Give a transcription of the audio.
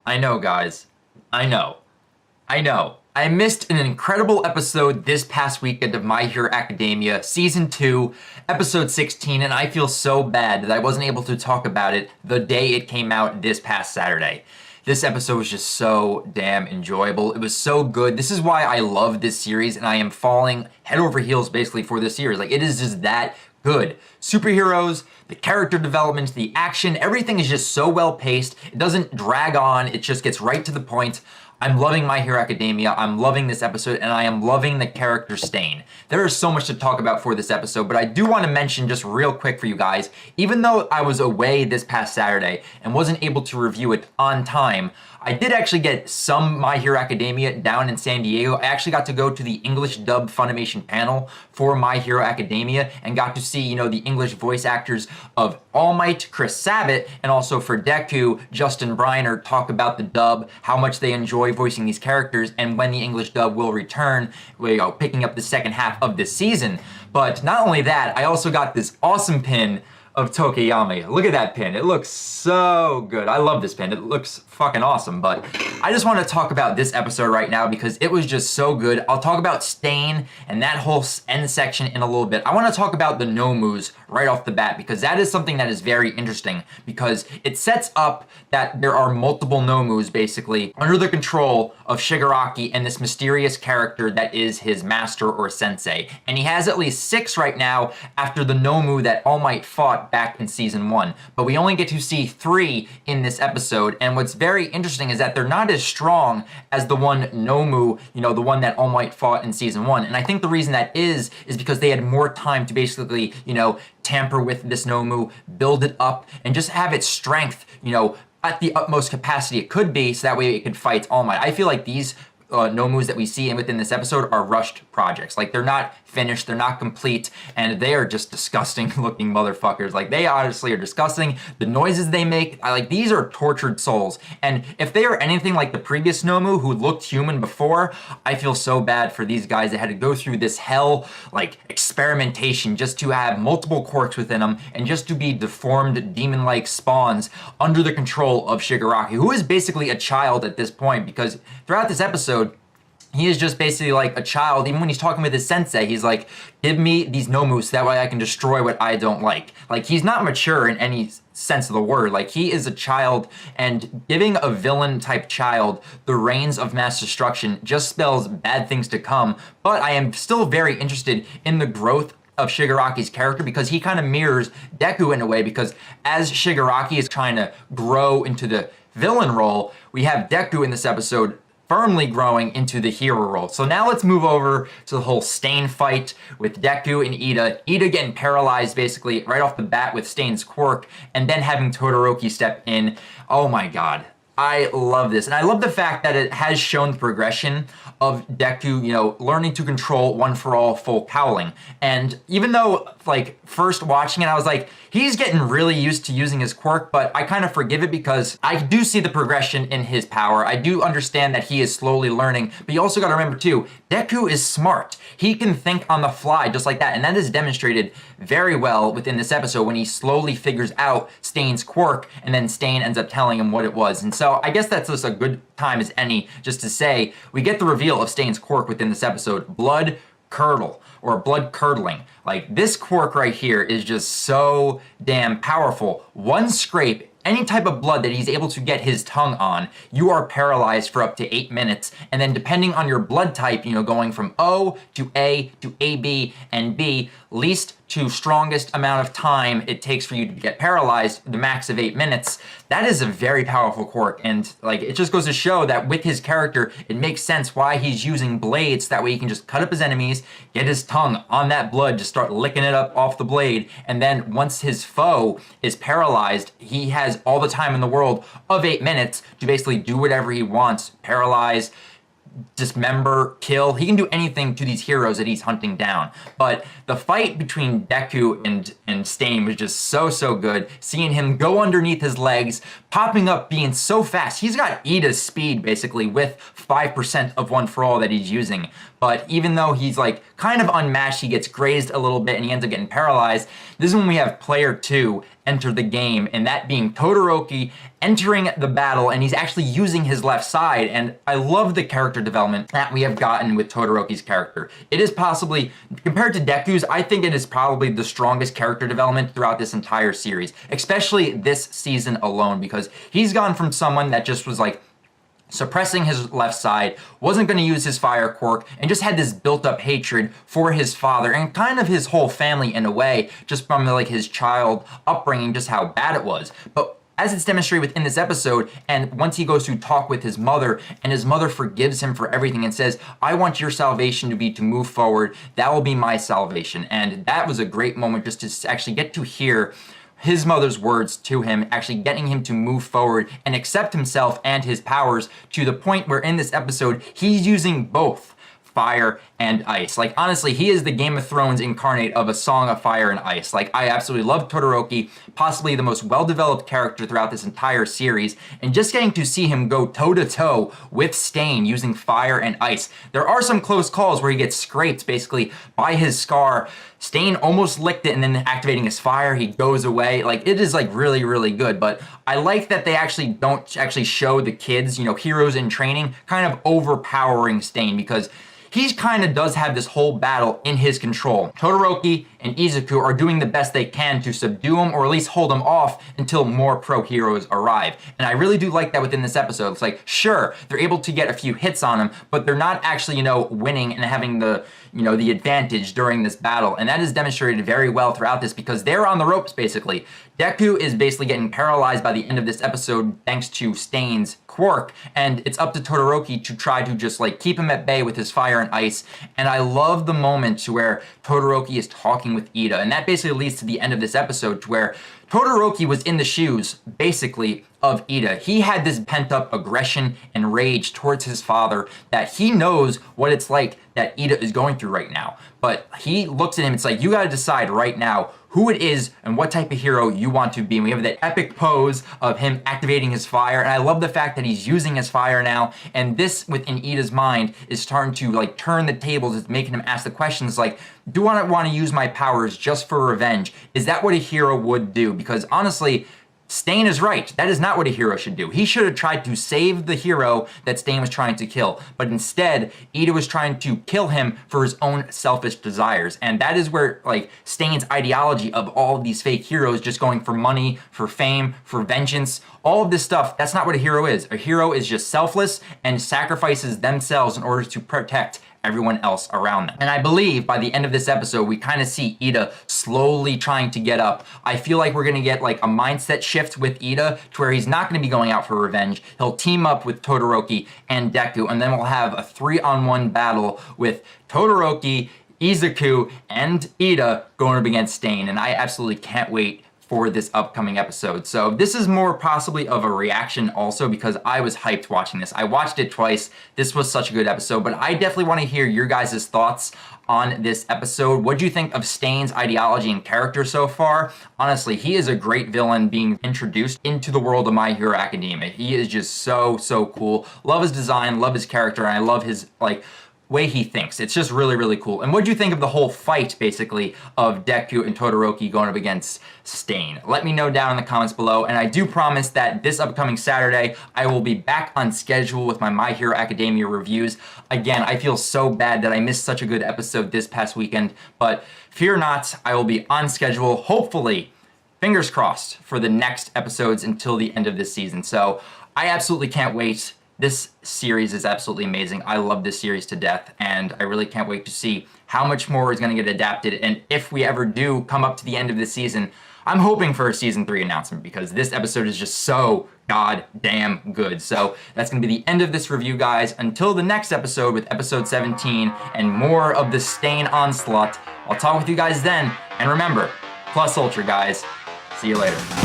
I know, guys. I know. I know. I missed an incredible episode this past weekend of My Hero Academia, Season 2, Episode 16, and I feel so bad that I wasn't able to talk about it the day it came out this past Saturday. This episode was just so damn enjoyable. It was so good. This is why I love this series, and I am falling head over heels basically for this series. Like, it is just that good. Superheroes, the character development, the action, everything is just so well paced. It doesn't drag on, it just gets right to the point. I'm loving My Hero Academia, I'm loving this episode, and I am loving the character Stain. There is so much to talk about for this episode, but I do want to mention just real quick for you guys, even though I was away this past Saturday and wasn't able to review it on time, I did actually get some My Hero Academia down in San Diego. I actually got to go to the English dub Funimation panel for My Hero Academia and got to see, the English voice actors of All Might, Chris Sabat, and also for Deku, Justin Briner talk about the dub, how much they enjoy voicing these characters, and when the English dub will return, picking up the second half of this season. But not only that, I also got this awesome pin of Tokiyami. Look at that pin. It looks so good. I love this pin. It looks fucking awesome. But I just want to talk about this episode right now because it was just so good. I'll talk about Stain and that whole end section in a little bit. I want to talk about the Nomus right off the bat because that is something that is very interesting because it sets up that there are multiple Nomus basically under the control of Shigaraki and this mysterious character that is his master or sensei. And he has at least 6 right now after the Nomu that All Might fought back in season 1, but we only get to see 3 in this episode, and what's very interesting is that they're not as strong as the one Nomu, the one that All Might fought in season 1, and I think the reason that is because they had more time to basically, tamper with this Nomu, build it up, and just have its strength, at the utmost capacity it could be, so that way it could fight All Might. I feel like these Nomus that we see within this episode are rushed projects. Like, they're not finished, they're not complete, and they are just disgusting looking motherfuckers. Like, they honestly are disgusting. The noises they make, these are tortured souls. And if they are anything like the previous Nomu who looked human before, I feel so bad for these guys that had to go through this hell, experimentation just to have multiple quirks within them and just to be deformed demon-like spawns under the control of Shigaraki, who is basically a child at this point because throughout this episode, he is just basically like a child. Even when he's talking with his sensei, he's like, give me these Nomus, that way I can destroy what I don't like. Like, he's not mature in any sense of the word. Like, he is a child, and giving a villain-type child the reins of mass destruction just spells bad things to come. But I am still very interested in the growth of Shigaraki's character because he kind of mirrors Deku in a way, because as Shigaraki is trying to grow into the villain role, we have Deku in this episode firmly growing into the hero role. So now let's move over to the whole Stain fight with Deku and Ida. Ida getting paralyzed basically right off the bat with Stain's quirk, and then having Todoroki step in. Oh my god. I love this. And I love the fact that it has shown the progression of Deku, learning to control One For All full cowling. And even though, first watching it, I was like, he's getting really used to using his quirk, but I kind of forgive it because I do see the progression in his power. I do understand that he is slowly learning, but you also got to remember too, Deku is smart. He can think on the fly just like that, and that is demonstrated very well within this episode when he slowly figures out Stain's quirk, and then Stain ends up telling him what it was. And so I guess that's just a good time as any just to say we get the reveal of Stain's quirk within this episode, Blood Curdle, or Blood Curdling. Like, this quirk right here is just so damn powerful. One scrape, any type of blood that he's able to get his tongue on, you are paralyzed for up to 8 minutes. And then depending on your blood type, going from O to A to AB and B, least to strongest amount of time it takes for you to get paralyzed, the max of 8 minutes, that is a very powerful quirk. And it just goes to show that with his character, it makes sense why he's using blades. That way he can just cut up his enemies, get his tongue on that blood, just start licking it up off the blade. And then once his foe is paralyzed, he has all the time in the world of 8 minutes to basically do whatever he wants, paralyze, dismember, kill. He can do anything to these heroes that he's hunting down. But the fight between Deku and Stain was just so good. Seeing him go underneath his legs, popping up, being so fast. He's got Ida's speed basically with 5% of One For All that he's using. But even though he's kind of unmatched, he gets grazed a little bit and he ends up getting paralyzed. This is when we have player 2 enter the game, and that being Todoroki entering the battle, and he's actually using his left side. And I love the character development that we have gotten with Todoroki's character. It is possibly, compared to Deku's, I think it is probably the strongest character development throughout this entire series, especially this season alone, because he's gone from someone that just was like suppressing his left side, wasn't going to use his fire quirk, and just had this built-up hatred for his father and kind of his whole family in a way, just from like his child upbringing, just how bad it was. But as it's demonstrated within this episode, and once he goes to talk with his mother, and his mother forgives him for everything and says, I want your salvation to be to move forward, that will be my salvation. And that was a great moment just to actually get to hear his mother's words to him, actually getting him to move forward and accept himself and his powers, to the point where in this episode, he's using both fire and ice. Like, honestly, he is the Game of Thrones incarnate of A Song of Fire and Ice. Like, I absolutely love Todoroki, possibly the most well-developed character throughout this entire series, and just getting to see him go toe-to-toe with Stain using fire and ice. There are some close calls where he gets scraped, basically, by his scar. Stain almost licked it, and then activating his fire, he goes away. Like, it is, like, really, really good. But I like that they actually don't actually show the kids, you know, heroes in training, kind of overpowering Stain, because he kind of does have this whole battle in his control. Todoroki and Izuku are doing the best they can to subdue him, or at least hold him off until more pro heroes arrive. And I really do like that within this episode. It's like, sure, they're able to get a few hits on him, but they're not actually, you know, winning and having the, you know, the advantage during this battle. And that is demonstrated very well throughout this, because they're on the ropes, basically. Deku is basically getting paralyzed by the end of this episode thanks to Stain's quirk, and it's up to Todoroki to try to just like keep him at bay with his fire and ice. And I love the moment to where Todoroki is talking with Iida, and that basically leads to the end of this episode, to where Todoroki was in the shoes, basically, of Iida. He had this pent-up aggression and rage towards his father that he knows what it's like that Iida is going through right now. But he looks at him, it's like, you gotta decide right now who it is and what type of hero you want to be. And we have that epic pose of him activating his fire, and I love the fact that he's using his fire now, and this within Iida's mind is starting to like turn the tables. It's making him ask the questions like, do I want to use my powers just for revenge? Is that what a hero would do? Because honestly, Stain is right. That is not what a hero should do. He should have tried to save the hero that Stain was trying to kill. But instead, Iida was trying to kill him for his own selfish desires. And that is where, like, Stain's ideology of all of these fake heroes just going for money, for fame, for vengeance, all of this stuff, that's not what a hero is. A hero is just selfless and sacrifices themselves in order to protect everyone else around them. And I believe by the end of this episode, we kind of see Iida slowly trying to get up. I feel like we're gonna get like a mindset shift with Iida to where he's not gonna be going out for revenge. He'll team up with Todoroki and Deku, and then we'll have a 3-on-1 battle with Todoroki, Izuku, and Iida going up against Stain. And I absolutely can't wait for this upcoming episode. So this is more possibly of a reaction also, because I was hyped watching this. I watched it twice. This was such a good episode, but I definitely want to hear your guys' thoughts on this episode. What do you think of Stain's ideology and character so far? Honestly, he is a great villain being introduced into the world of My Hero Academia. He is just so, so cool. Love his design, love his character, and I love his like way he thinks. It's just really, really cool. And what do you think of the whole fight, basically, of Deku and Todoroki going up against Stain? Let me know down in the comments below, and I do promise that this upcoming Saturday, I will be back on schedule with my My Hero Academia reviews. Again, I feel so bad that I missed such a good episode this past weekend, but fear not, I will be on schedule, hopefully, fingers crossed, for the next episodes until the end of this season. So I absolutely can't wait. This series is absolutely amazing. I love this series to death, and I really can't wait to see how much more is going to get adapted. And if we ever do come up to the end of this season, I'm hoping for a season 3 announcement, because this episode is just so goddamn good. So that's going to be the end of this review, guys. Until the next episode with episode 17 and more of the Stain onslaught, I'll talk with you guys then. And remember, Plus Ultra, guys. See you later.